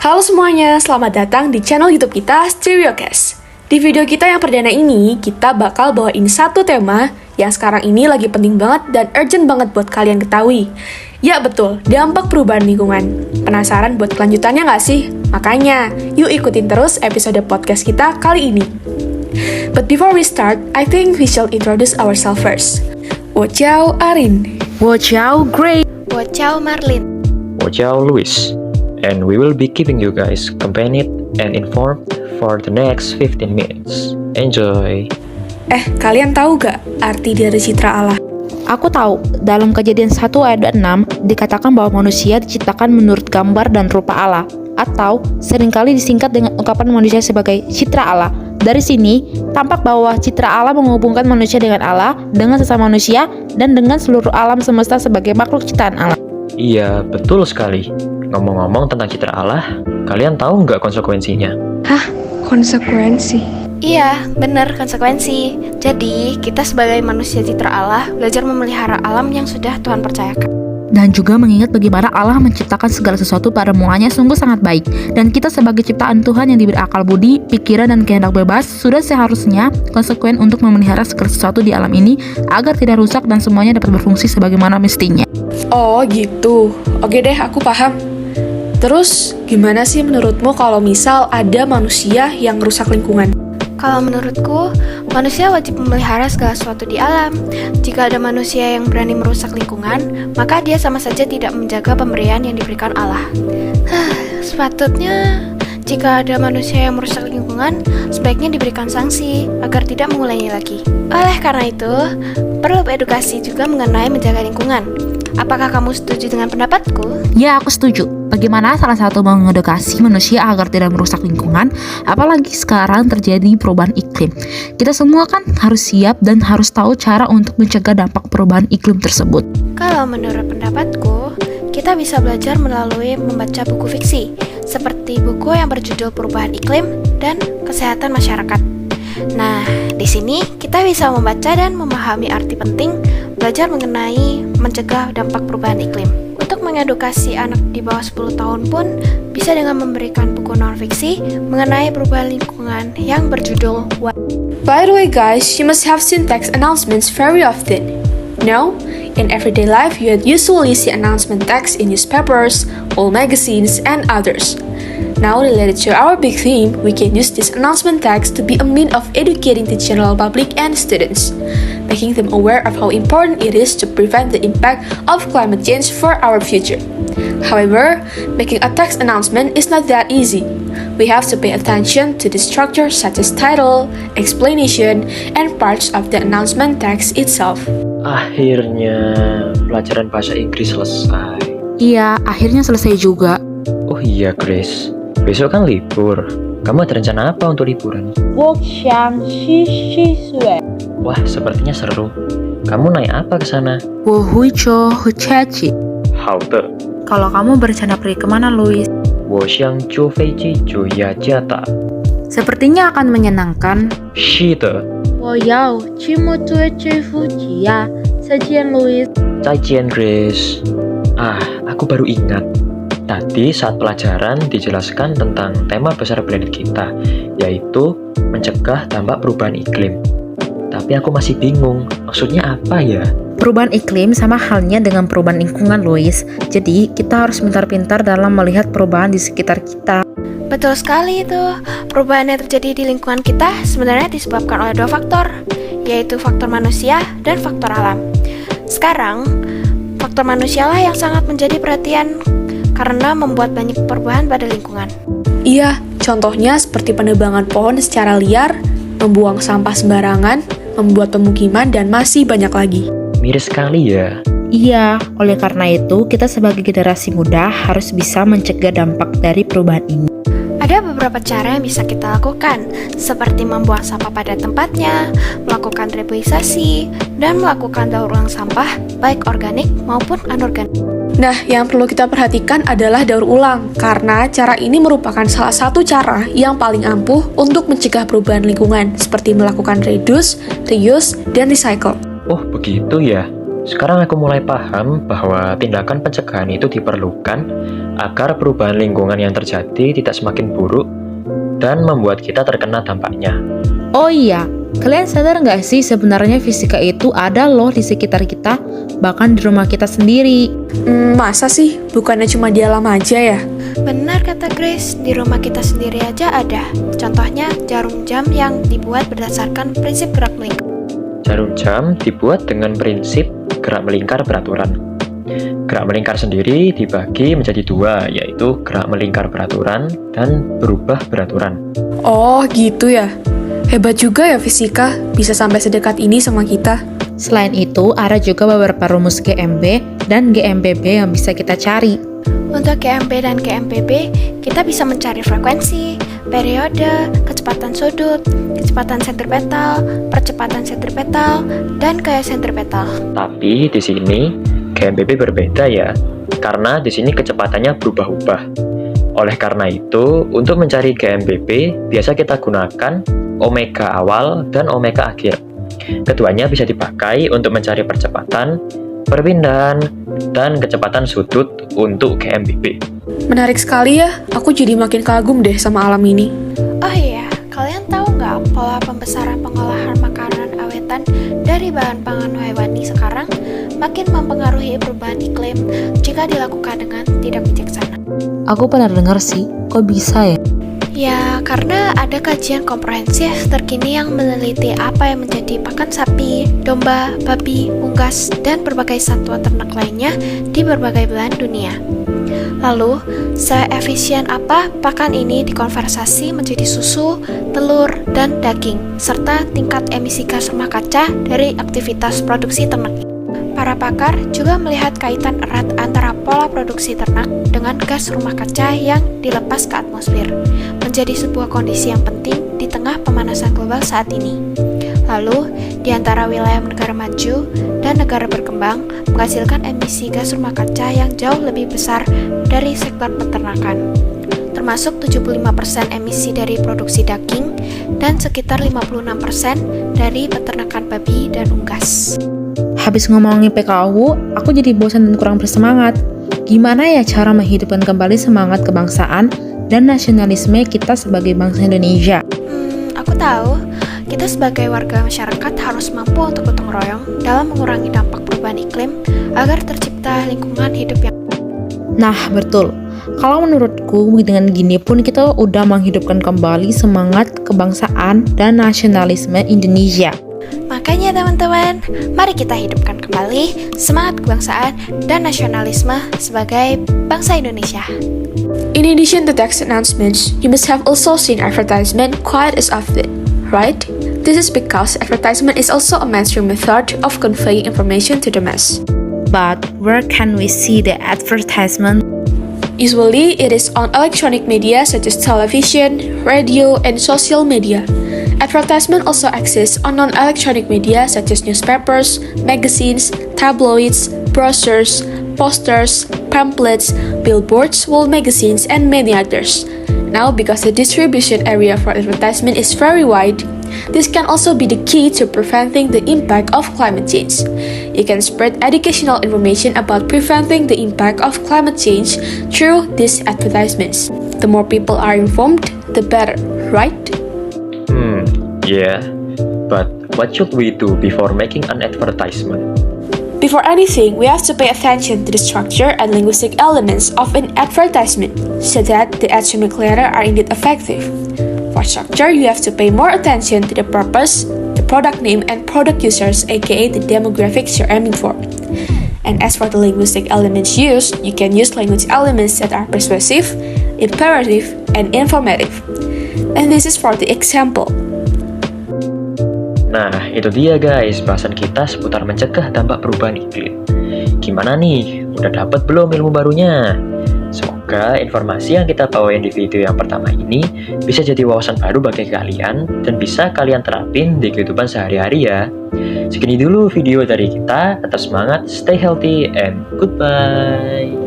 Halo semuanya, selamat datang di channel YouTube kita Stereocast. Di video kita yang perdana ini, kita bakal bawain satu tema yang sekarang ini lagi penting banget dan urgent banget buat kalian ketahui. Ya betul, dampak perubahan lingkungan. Penasaran buat kelanjutannya nggak sih? Makanya, yuk ikutin terus episode podcast kita kali ini. But before we start, I think we should introduce ourselves first. Wochao Arin. Wochao Gray. Wochao Marlin. Wochao Luis. And we will be keeping you guys accompanied and informed for the next 15 minutes. Enjoy! Kalian tahu gak arti dari citra Allah? Aku tahu, dalam Kejadian 1 ayat 6 dikatakan bahwa manusia diciptakan menurut gambar dan rupa Allah, atau seringkali disingkat dengan ungkapan manusia sebagai citra Allah. Dari sini, tampak bahwa citra Allah menghubungkan manusia dengan Allah, dengan sesama manusia, dan dengan seluruh alam semesta sebagai makhluk ciptaan Allah. Iya, betul sekali. Ngomong-ngomong tentang citra Allah, kalian tahu nggak konsekuensinya? Hah? Konsekuensi? Iya, benar konsekuensi. Jadi, kita sebagai manusia citra Allah belajar memelihara alam yang sudah Tuhan percayakan. Dan juga mengingat bagaimana Allah menciptakan segala sesuatu pada mulanya sungguh sangat baik. Dan kita sebagai ciptaan Tuhan yang diberi akal budi, pikiran, dan kehendak bebas, sudah seharusnya konsekuen untuk memelihara segala sesuatu di alam ini agar tidak rusak dan semuanya dapat berfungsi sebagaimana mestinya. Oh gitu, oke deh aku paham. Terus gimana sih menurutmu kalau misal ada manusia yang merusak lingkungan? Kalau menurutku, manusia wajib memelihara segala sesuatu di alam. Jika ada manusia yang berani merusak lingkungan, maka dia sama saja tidak menjaga pemberian yang diberikan Allah. Sepatutnya, jika ada manusia yang merusak lingkungan, sebaiknya diberikan sanksi agar tidak mengulangnya lagi. Oleh karena itu, perlu edukasi juga mengenai menjaga lingkungan. Apakah kamu setuju dengan pendapatku? Ya, aku setuju. Bagaimana salah satu mengedukasi manusia agar tidak merusak lingkungan, apalagi sekarang terjadi perubahan iklim. Kita semua kan harus siap dan harus tahu cara untuk mencegah dampak perubahan iklim tersebut. Kalau menurut pendapatku, kita bisa belajar melalui membaca buku fiksi, seperti buku yang berjudul Perubahan Iklim dan Kesehatan Masyarakat. Nah, di sini kita bisa membaca dan memahami arti penting belajar mengenai mencegah dampak perubahan iklim. Untuk mengedukasi anak di bawah 10 tahun pun bisa dengan memberikan buku non-fiksi mengenai perubahan lingkungan yang berjudul What. By the way guys, you must have seen text announcements very often. No? In everyday life, you usually see announcement text in newspapers, old magazines, and others. Now, related to our big theme, we can use this announcement text to be a means of educating the general public and students, making them aware of how important it is to prevent the impact of climate change for our future. However, making a text announcement is not that easy. We have to pay attention to the structure such as title, explanation, and parts of the announcement text itself. Akhirnya, pelajaran bahasa Inggris selesai. Iya, akhirnya selesai juga. Oh iya, Grace. Besok kan libur. Kamu ada rencana apa untuk liburan? Wah, sepertinya seru. Kamu naik apa ke sana? Halte. Kalau kamu berencana pergi kemana, Louis? Sepertinya akan menyenangkan. Shite. 我要去木堆追夫吉呀，再见，Louis。Zaijian, Grace. Aku baru ingat. Tadi saat pelajaran dijelaskan tentang tema besar planet kita, yaitu mencegah dampak perubahan iklim. Tapi aku masih bingung, maksudnya apa ya? Perubahan iklim sama halnya dengan perubahan lingkungan, Louis. Jadi, kita harus pintar-pintar dalam melihat perubahan di sekitar kita. Betul sekali itu. Perubahan yang terjadi di lingkungan kita sebenarnya disebabkan oleh dua faktor, yaitu faktor manusia dan faktor alam. Sekarang, faktor manusialah yang sangat menjadi perhatian karena membuat banyak perubahan pada lingkungan. Iya, contohnya seperti penebangan pohon secara liar, membuang sampah sembarangan, membuat pemukiman, dan masih banyak lagi. Miris sekali ya. Iya, oleh karena itu kita sebagai generasi muda harus bisa mencegah dampak dari perubahan ini. Ada beberapa cara yang bisa kita lakukan, seperti membuang sampah pada tempatnya, melakukan reboisasi, dan melakukan daur ulang sampah, baik organik maupun anorganik. Nah, yang perlu kita perhatikan adalah daur ulang, karena cara ini merupakan salah satu cara yang paling ampuh untuk mencegah perubahan lingkungan, seperti melakukan reduce, reuse, dan recycle. Oh, begitu ya. Sekarang aku mulai paham bahwa tindakan pencegahan itu diperlukan agar perubahan lingkungan yang terjadi tidak semakin buruk dan membuat kita terkena dampaknya. Oh iya, kalian sadar nggak sih sebenarnya fisika itu ada loh di sekitar kita, bahkan di rumah kita sendiri. Masa sih? Bukannya cuma di alam aja ya? Benar kata Grace, di rumah kita sendiri aja ada. Contohnya jarum jam yang dibuat berdasarkan prinsip gerak melingkar. Jarum jam dibuat dengan prinsip gerak melingkar beraturan. Gerak melingkar sendiri dibagi menjadi dua, yaitu gerak melingkar beraturan dan berubah beraturan. Oh, gitu ya. Hebat juga ya fisika, bisa sampai sedekat ini sama kita. Selain itu, ada juga beberapa rumus GMB dan GMBB yang bisa kita cari. Untuk GMB dan GMBB, kita bisa mencari frekuensi, periode, kecepatan sudut, kecepatan sentripetal, percepatan sentripetal, dan gaya sentripetal. Tapi di sini GMBB berbeda ya, karena di sini kecepatannya berubah-ubah. Oleh karena itu, untuk mencari GMBB, biasa kita gunakan omega awal dan omega akhir. Keduanya bisa dipakai untuk mencari percepatan, perpindahan, dan kecepatan sudut untuk GMBB. Menarik sekali ya, aku jadi makin kagum deh sama alam ini. Oh iya, kalian tahu nggak pola pembesaran pengolahan makanan awetan dari bahan pangan hewani sekarang makin mempengaruhi perubahan iklim jika dilakukan dengan tidak bijaksana? Aku pernah dengar sih, kok bisa ya? Ya, karena ada kajian komprehensif terkini yang meneliti apa yang menjadi pakan sapi, domba, babi, unggas, dan berbagai satwa ternak lainnya di berbagai belahan dunia. Lalu, seefisien apa pakan ini dikonversasi menjadi susu, telur, dan daging, serta tingkat emisi gas rumah kaca dari aktivitas produksi ternak. Para pakar juga melihat kaitan erat antara pola produksi ternak dengan gas rumah kaca yang dilepas ke atmosfer, menjadi sebuah kondisi yang penting di tengah pemanasan global saat ini. Lalu, di antara wilayah negara maju dan negara berkembang menghasilkan emisi gas rumah kaca yang jauh lebih besar dari sektor peternakan, termasuk 75% emisi dari produksi daging dan sekitar 56% dari peternakan babi dan unggas. Habis ngomongin PKU, aku jadi bosan dan kurang bersemangat. Gimana ya cara menghidupkan kembali semangat kebangsaan dan nasionalisme kita sebagai bangsa Indonesia? Aku tahu, kita sebagai warga masyarakat harus mampu untuk gotong royong dalam mengurangi dampak perubahan iklim agar tercipta lingkungan hidup yang... Nah, betul. Kalau menurutku, dengan gini pun kita udah menghidupkan kembali semangat kebangsaan dan nasionalisme Indonesia. Makanya teman-teman, mari kita hidupkan kembali semangat kebangsaan dan nasionalisme sebagai bangsa Indonesia. In addition to text announcements, you must have also seen advertisement quite as often, right? This is because advertisement is also a mainstream method of conveying information to the mass. But where can we see the advertisement? Usually, it is on electronic media such as television, radio, and social media. Advertisement also exists on non-electronic media such as newspapers, magazines, tabloids, brochures, posters, pamphlets, billboards, wall magazines, and many others. Now, because the distribution area for advertisement is very wide, this can also be the key to preventing the impact of climate change. You can spread educational information about preventing the impact of climate change through these advertisements. The more people are informed, the better, right? Yeah. But what should we do before making an advertisement? Before anything, we have to pay attention to the structure and linguistic elements of an advertisement so that the ads you make later are indeed effective. For structure, you have to pay more attention to the purpose, the product name, and product users, aka the demographics you're aiming for. And as for the linguistic elements used, you can use language elements that are persuasive, imperative, and informative. And this is for the example. Nah, itu dia guys, bahasan kita seputar mencegah dampak perubahan iklim. Gimana nih? Udah dapat belum ilmu barunya? Semoga informasi yang kita bawain di video yang pertama ini bisa jadi wawasan baru bagi kalian dan bisa kalian terapin di kehidupan sehari-hari ya. Segini dulu video dari kita, tetap semangat, stay healthy, and goodbye.